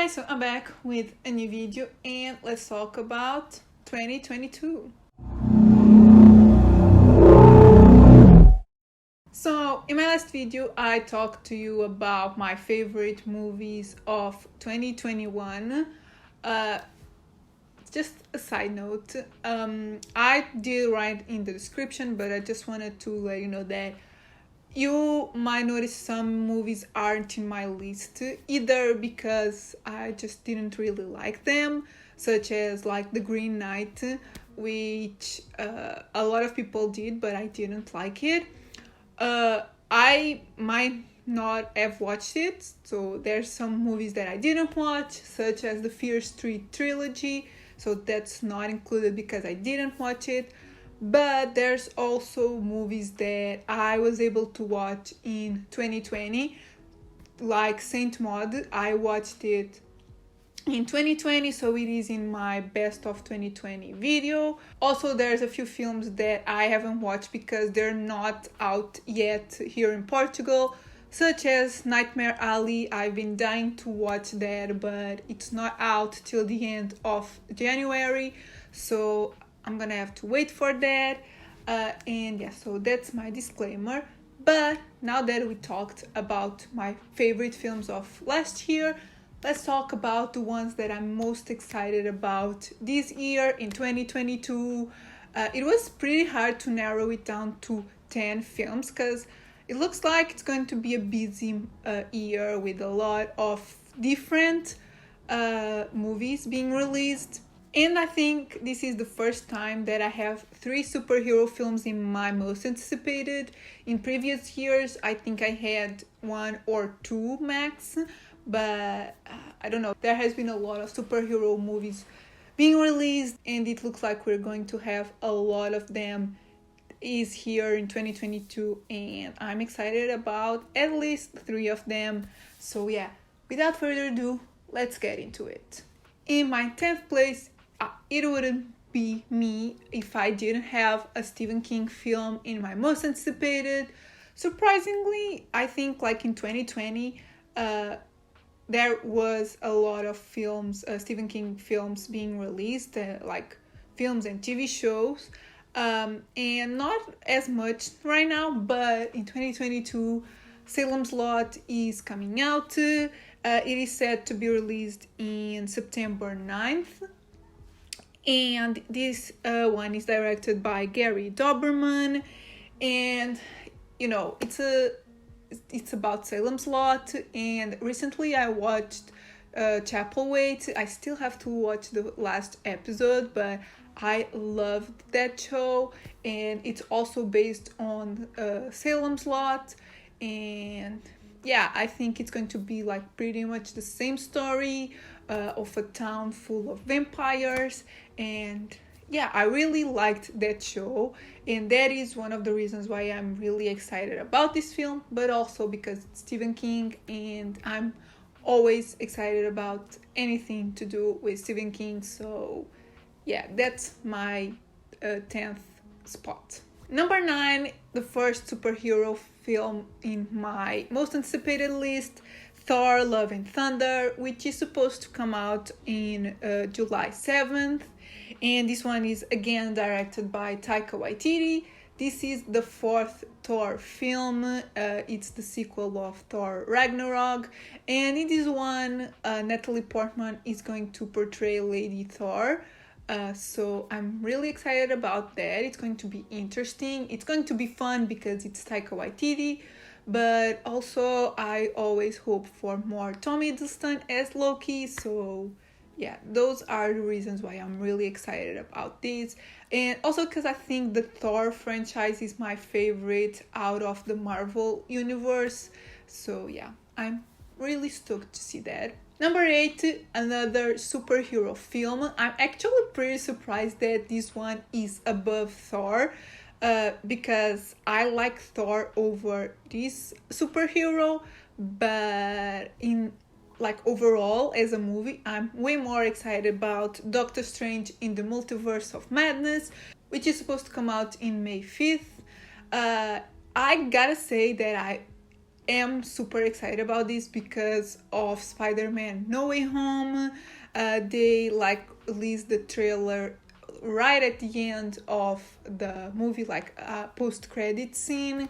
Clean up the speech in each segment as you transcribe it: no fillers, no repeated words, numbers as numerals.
Hi, so I'm back with a new video and let's talk about 2022. So in my last video I talked to you about my favorite movies of 2021. Just a side note, I did write in the description, but I just wanted to let you know that you might notice some movies aren't in my list, either because I just didn't really like them, such as like The Green Knight, which a lot of people did, but I didn't like it. I might not have watched it, so there's some movies that I didn't watch, such as the Fear Street trilogy, so that's not included because I didn't watch it. But there's also movies that I was able to watch in 2020, like Saint Maud. I watched it in 2020, so it is in my best of 2020 video. Also, there's a few films that I haven't watched because they're not out yet here in Portugal, such as Nightmare Alley. I've been dying to watch that, but it's not out till the end of January, so I'm gonna have to wait for that. And yeah, so that's my disclaimer. But now that we talked about my favorite films of last year, let's talk about the ones that I'm most excited about this year in 2022. It was pretty hard to narrow it down to 10 films because it looks like it's going to be a busy year with a lot of different movies being released. And I think this is the first time that I have 3 superhero films in my most anticipated. In previous years, I think I had 1 or 2 max, but I don't know. There has been a lot of superhero movies being released, and it looks like we're going to have a lot of them is here in 2022, and I'm excited about at least 3 of them. So yeah, without further ado, let's get into it. In my 10th place, it wouldn't be me if I didn't have a Stephen King film in my most anticipated. Surprisingly, I think like in 2020, there was a lot of films, Stephen King films being released, like films and TV shows, and not as much right now, but in 2022, Salem's Lot is coming out. It is set to be released in September 9th. And this one is directed by Gary Doberman, and you know it's about Salem's Lot. And recently I watched Chapelwaite. I still have to watch the last episode, but I loved that show, and it's also based on Salem's Lot. And yeah, I think it's going to be like pretty much the same story of a town full of vampires. And yeah, I really liked that show, and that is one of the reasons why I'm really excited about this film, but also because it's Stephen King, and I'm always excited about anything to do with Stephen King. So yeah, that's my 10th spot. Number 9, the first superhero film in my most anticipated list, Thor Love and Thunder, which is supposed to come out in July 7th. And this one is again directed by Taika Waititi. This is the 4th Thor film. It's the sequel of Thor Ragnarok. And in this one, Natalie Portman is going to portray Lady Thor. So I'm really excited about that. It's going to be interesting. It's going to be fun because it's Taika Waititi. But also I always hope for more Tom Hiddleston as Loki. So yeah, those are the reasons why I'm really excited about this. And also because I think the Thor franchise is my favorite out of the Marvel universe. So yeah, I'm really stoked to see that. Number 8, another superhero film. I'm actually pretty surprised that this one is above Thor, because I like Thor over this superhero, but in like overall as a movie, I'm way more excited about Doctor Strange in the Multiverse of Madness, which is supposed to come out in May 5th. I gotta say that I am super excited about this because of Spider-Man No Way Home. They like released the trailer right at the end of the movie, like a post-credit scene.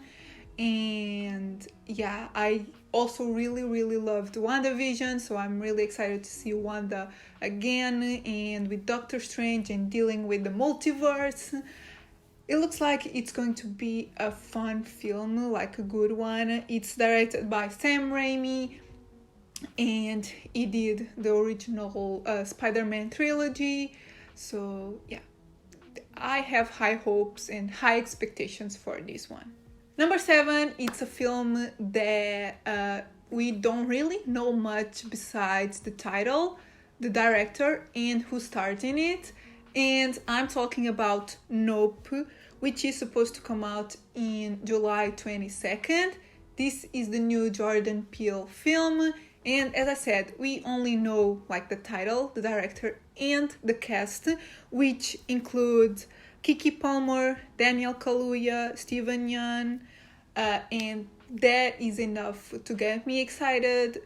And yeah, I also really loved WandaVision, so I'm really excited to see Wanda again, and with Doctor Strange and dealing with the multiverse. It looks like it's going to be a fun film, like a good one. It's directed by Sam Raimi, and he did the original Spider-Man trilogy. So yeah, I have high hopes and high expectations for this one. Number 7, it's a film that we don't really know much besides the title, the director, and who starred in it. And I'm talking about Nope, which is supposed to come out in July 22nd. This is the new Jordan Peele film. And as I said, we only know like the title, the director, and the cast, which includes Kiki Palmer, Daniel Kaluuya, Steven Yeun, and that is enough to get me excited.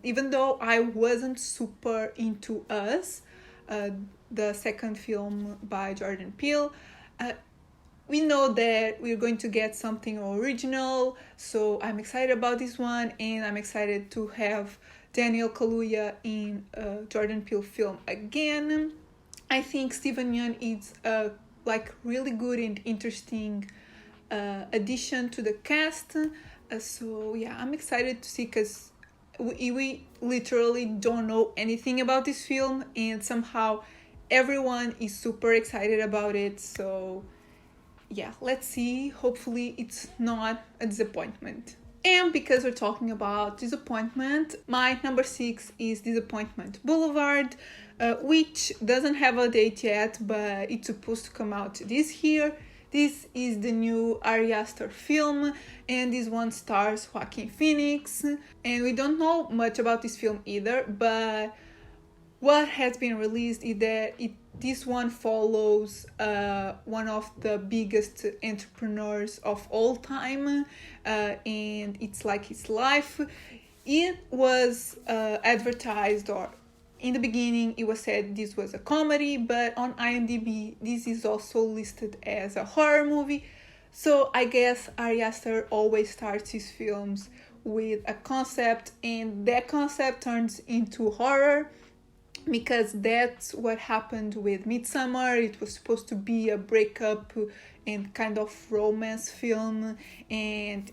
Even though I wasn't super into Us, the second film by Jordan Peele, we know that we're going to get something original, so I'm excited about this one, and I'm excited to have Daniel Kaluuya in a Jordan Peele film again. I think Steven Yeun is a really good and interesting addition to the cast. So yeah, I'm excited to see, because we literally don't know anything about this film, and somehow everyone is super excited about it. So yeah, let's see. Hopefully it's not a disappointment. And because we're talking about disappointment, my number 6 is Disappointment Boulevard, which doesn't have a date yet, but it's supposed to come out this year. This is the new Ari Aster film, and this one stars Joaquin Phoenix. And we don't know much about this film either, but what has been released is that this one follows one of the biggest entrepreneurs of all time, and it's like his life. It was advertised, or in the beginning it was said this was a comedy, but on IMDb this is also listed as a horror movie. So I guess Ari Aster always starts his films with a concept, and that concept turns into horror, because that's what happened with Midsommar. It was supposed to be a breakup and kind of romance film, and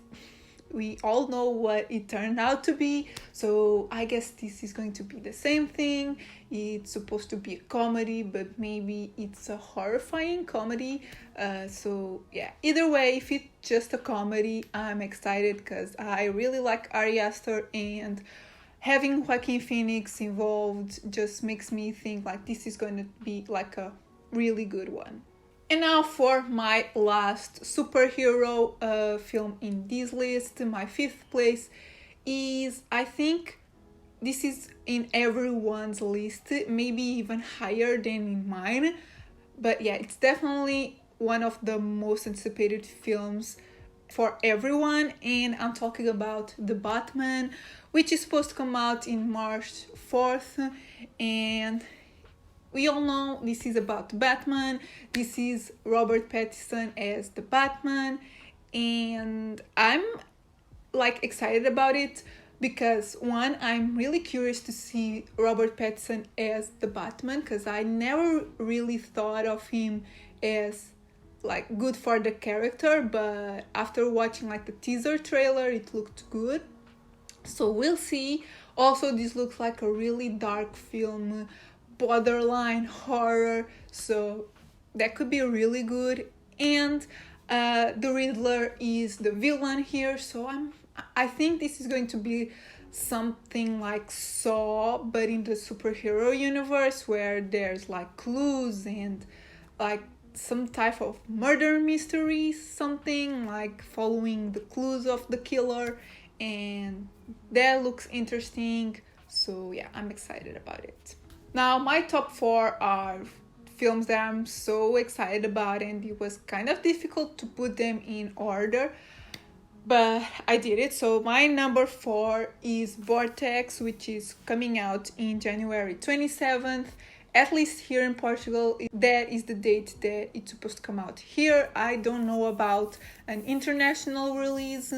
we all know what it turned out to be. So I guess this is going to be the same thing. It's supposed to be a comedy, but maybe it's a horrifying comedy. So yeah, either way, if it's just a comedy, I'm excited, because I really like Ari Aster, and having Joaquin Phoenix involved just makes me think like this is going to be like a really good one. And now for my last superhero film in this list, my 5th place is, I think this is in everyone's list, maybe even higher than in mine. But yeah, it's definitely one of the most anticipated films for everyone, and I'm talking about The Batman, which is supposed to come out in March 4th, and we all know this is about Batman. This is Robert Pattinson as the Batman, and I'm like excited about it because, one, I'm really curious to see Robert Pattinson as the Batman, because I never really thought of him as like good for the character, but after watching like the teaser trailer, it looked good. So we'll see. Also, this looks like a really dark film, borderline horror, so that could be really good. And the Riddler is the villain here, so I think this is going to be something like Saw, but in the superhero universe, where there's like clues and like some type of murder mystery, something like following the clues of the killer, and that looks interesting. So yeah, I'm excited about it. Now my top 4 are films that I'm so excited about, and it was kind of difficult to put them in order. but I did it. So my number 4 is Vortex, which is coming out in January 27th. At least here in Portugal, that is the date that it's supposed to come out here. I don't know about an international release,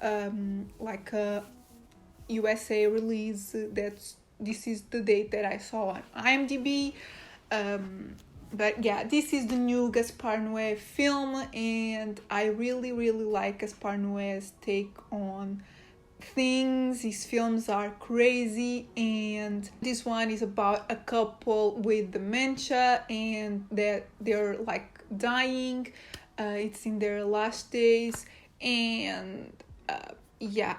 like a USA release. This is the date that I saw on IMDb. But yeah, this is the new Gaspar Noé film, and I really, really like Gaspar Noé's take on things. His films are crazy, and this one is about a couple with dementia and that they're like dying. It's in their last days, and yeah,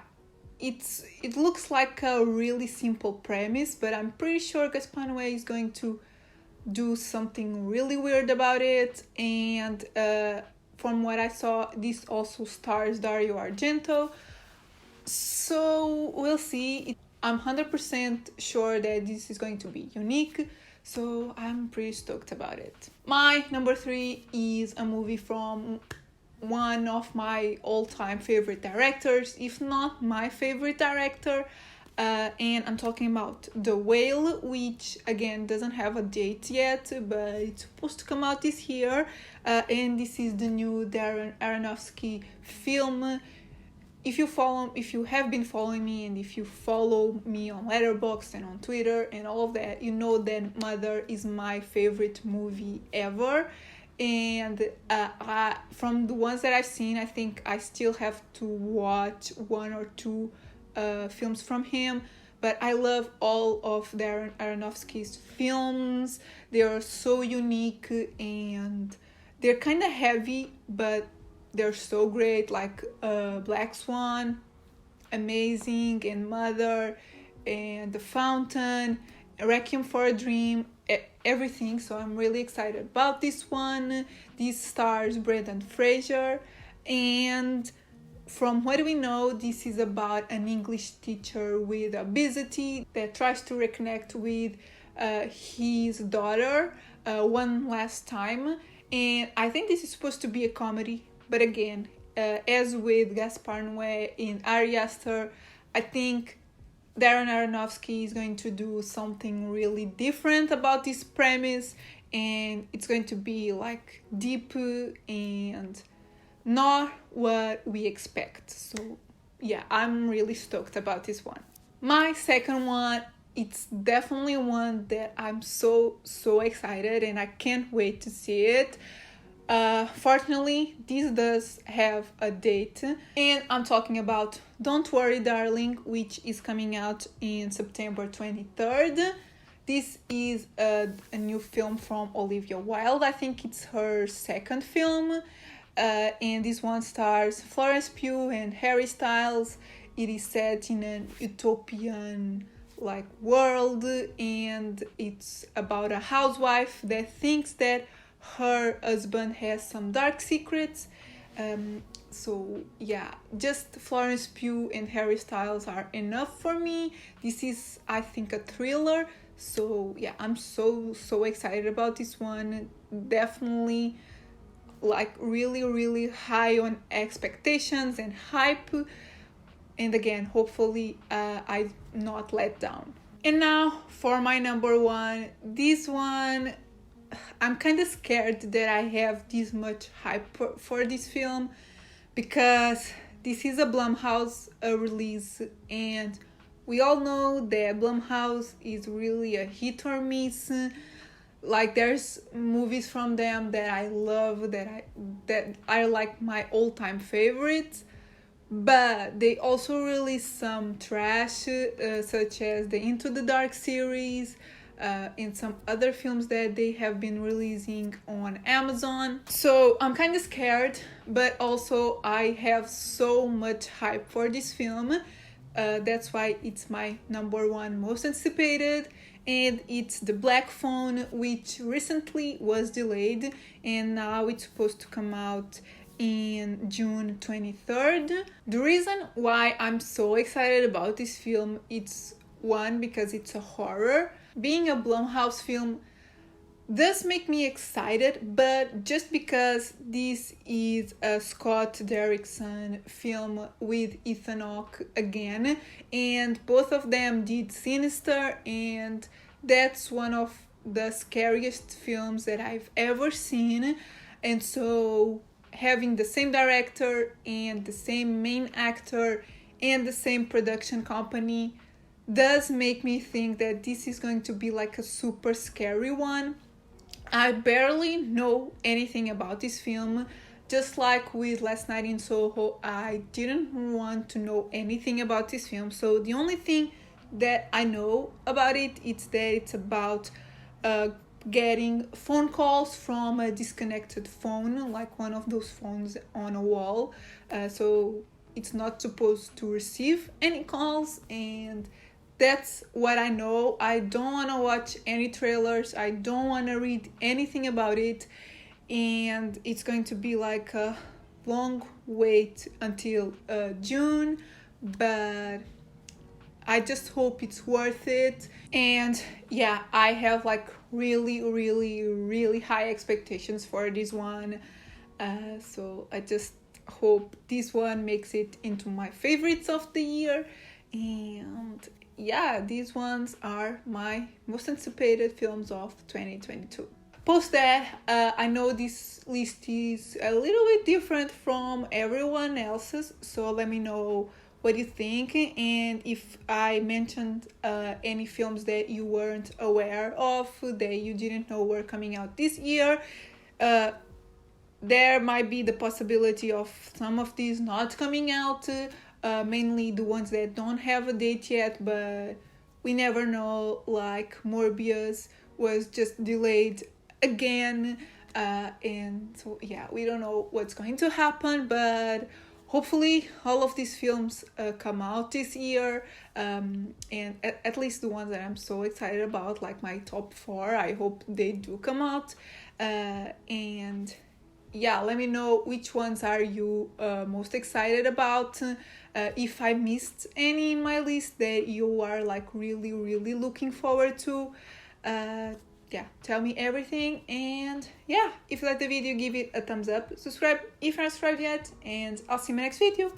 it looks like a really simple premise, but I'm pretty sure Gaspar Noé is going to do something really weird about it. And from what I saw, this also stars Dario Argento, so we'll see. I'm 100% sure that this is going to be unique, so I'm pretty stoked about it. My number 3 is a movie from one of my all-time favorite directors, if not my favorite director, and I'm talking about The Whale, which again doesn't have a date yet, but it's supposed to come out this year, and this is the new Darren Aronofsky film. If you have been following me, and if you follow me on Letterboxd and on Twitter and all of that, you know that Mother is my favorite movie ever. And from the ones that I've seen, I think I still have to watch 1 or 2 films from him. But I love all of Darren Aronofsky's films. They are so unique, and they're kind of heavy, but they're so great, like Black Swan, amazing, and Mother, and The Fountain, Requiem for a Dream, everything. So I'm really excited about this one. This stars Brendan Fraser, and from what we know, this is about an English teacher with obesity that tries to reconnect with his daughter one last time. And I think this is supposed to be a comedy. But again, as with Gaspar Noé in Ari Aster, I think Darren Aronofsky is going to do something really different about this premise, and it's going to be like deep and not what we expect. So yeah, I'm really stoked about this one. My second one, it's definitely one that I'm so excited, and I can't wait to see it. Fortunately, this does have a date, and I'm talking about Don't Worry Darling, which is coming out in September 23rd. This is a new film from Olivia Wilde. I think it's her second film, and this one stars Florence Pugh and Harry Styles. It is set in an utopian like world, and it's about a housewife that thinks that her husband has some dark secrets. So yeah, just Florence Pugh and Harry Styles are enough for me. This is, I think, a thriller. So yeah, I'm so excited about this one. Definitely like really high on expectations and hype. And again, hopefully I'm not let down. And now for my number 1. This one, I'm kind of scared that I have this much hype for this film, because this is a Blumhouse release, and we all know that Blumhouse is really a hit or miss. Like, there's movies from them that I love, that are like my all-time favorites, but they also release some trash, such as the Into the Dark series, and some other films that they have been releasing on Amazon. So I'm kind of scared, but also I have so much hype for this film. That's why it's my number 1 most anticipated, and it's The Black Phone, which recently was delayed, and now it's supposed to come out in June 23rd. The reason why I'm so excited about this film, it's one, because it's a horror. Being a Blumhouse film, does make me excited, but just because this is a Scott Derrickson film with Ethan Hawke again, and both of them did Sinister, and that's one of the scariest films that I've ever seen. And so having the same director and the same main actor and the same production company does make me think that this is going to be like a super scary one. I barely know anything about this film. Just like with Last Night in Soho, I didn't want to know anything about this film. So the only thing that I know about it is that it's about getting phone calls from a disconnected phone, like one of those phones on a wall. So it's not supposed to receive any calls, and that's what I know. I don't want to watch any trailers. I don't want to read anything about it. And it's going to be like a long wait until June. But I just hope it's worth it. And yeah, I have like really, really, really high expectations for this one. So I just hope this one makes it into my favorites of the year. And yeah, these ones are my most anticipated films of 2022. Post that, I know this list is a little bit different from everyone else's, so let me know what you think, and if I mentioned any films that you weren't aware of, that you didn't know were coming out this year. There might be the possibility of some of these not coming out, mainly the ones that don't have a date yet, but we never know. Like Morbius was just delayed again, and so yeah, we don't know what's going to happen, but hopefully all of these films come out this year, and at least the ones that I'm so excited about, like my top 4, I hope they do come out. And yeah, let me know which ones are you most excited about. If I missed any in my list that you are like really, really looking forward to. Yeah, tell me everything. And yeah, if you like the video, give it a thumbs up, subscribe if you're not subscribed yet, and I'll see you in my next video.